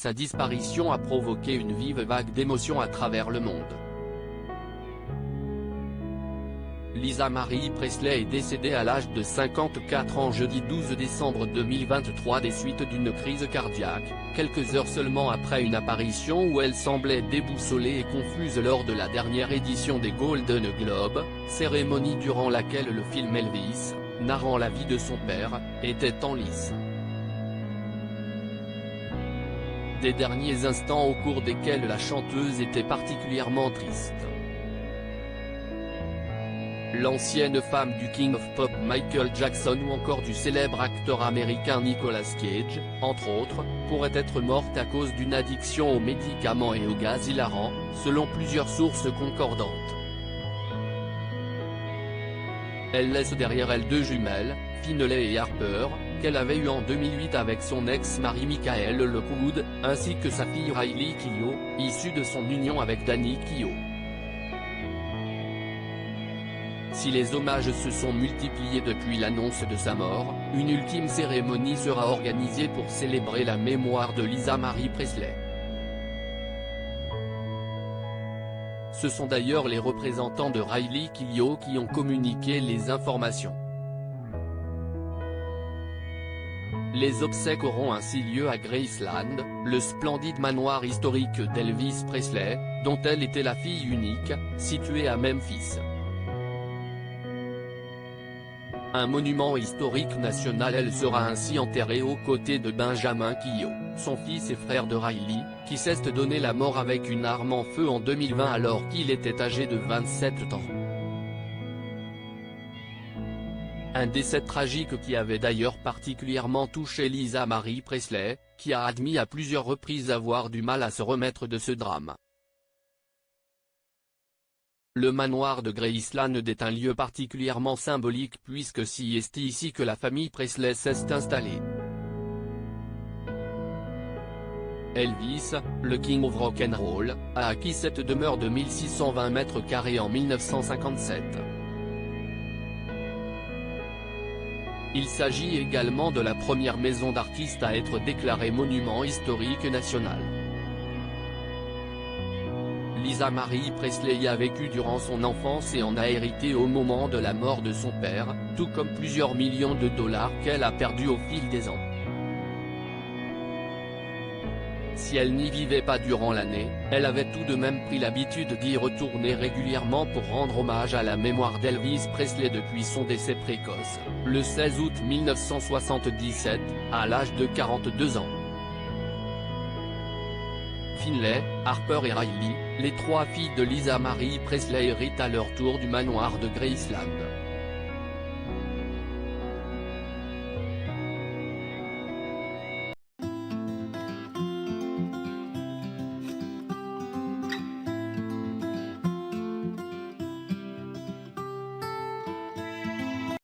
sa disparition a provoqué une vive vague d'émotions à travers le monde. Lisa Marie Presley est décédée à l'âge de 54 ans jeudi 12 décembre 2023 des suites d'une crise cardiaque, quelques heures seulement après une apparition où elle semblait déboussolée et confuse lors de la dernière édition des Golden Globes, cérémonie durant laquelle le film Elvis, narrant la vie de son père, était en lice. Des derniers instants au cours desquels la chanteuse était particulièrement triste. L'ancienne femme du King of Pop Michael Jackson ou encore du célèbre acteur américain Nicolas Cage, entre autres, pourrait être morte à cause d'une addiction aux médicaments et au gaz hilarant, selon plusieurs sources concordantes. Elle laisse derrière elle deux jumelles, Finlay et Harper, qu'elle avait eues en 2008 avec son ex-mari Michael Lockwood, ainsi que sa fille Riley Keough, issue de son union avec Danny Keough. Si les hommages se sont multipliés depuis l'annonce de sa mort, une ultime cérémonie sera organisée pour célébrer la mémoire de Lisa Marie Presley. Ce sont d'ailleurs les représentants de Riley Keough qui ont communiqué les informations. Les obsèques auront ainsi lieu à Graceland, le splendide manoir historique d'Elvis Presley, dont elle était la fille unique, situé à Memphis. Un monument historique national. Elle sera ainsi enterrée aux côtés de Benjamin Keough, son fils et frère de Riley, qui s'est donné la mort avec une arme en feu en 2020 alors qu'il était âgé de 27 ans. Un décès tragique qui avait d'ailleurs particulièrement touché Lisa Marie Presley, qui a admis à plusieurs reprises avoir du mal à se remettre de ce drame. Le manoir de Graceland est un lieu particulièrement symbolique puisque c'est ici que la famille Presley s'est installée. Elvis, le King of Rock'n'Roll, a acquis cette demeure de 1620 mètres carrés en 1957. Il s'agit également de la première maison d'artistes à être déclarée monument historique national. Lisa Marie Presley y a vécu durant son enfance et en a hérité au moment de la mort de son père, tout comme plusieurs millions de dollars qu'elle a perdus au fil des ans. Si elle n'y vivait pas durant l'année, elle avait tout de même pris l'habitude d'y retourner régulièrement pour rendre hommage à la mémoire d'Elvis Presley depuis son décès précoce, le 16 août 1977, à l'âge de 42 ans. Finlay, Harper et Riley, les trois filles de Lisa Marie Presley héritent à leur tour du manoir de Graceland.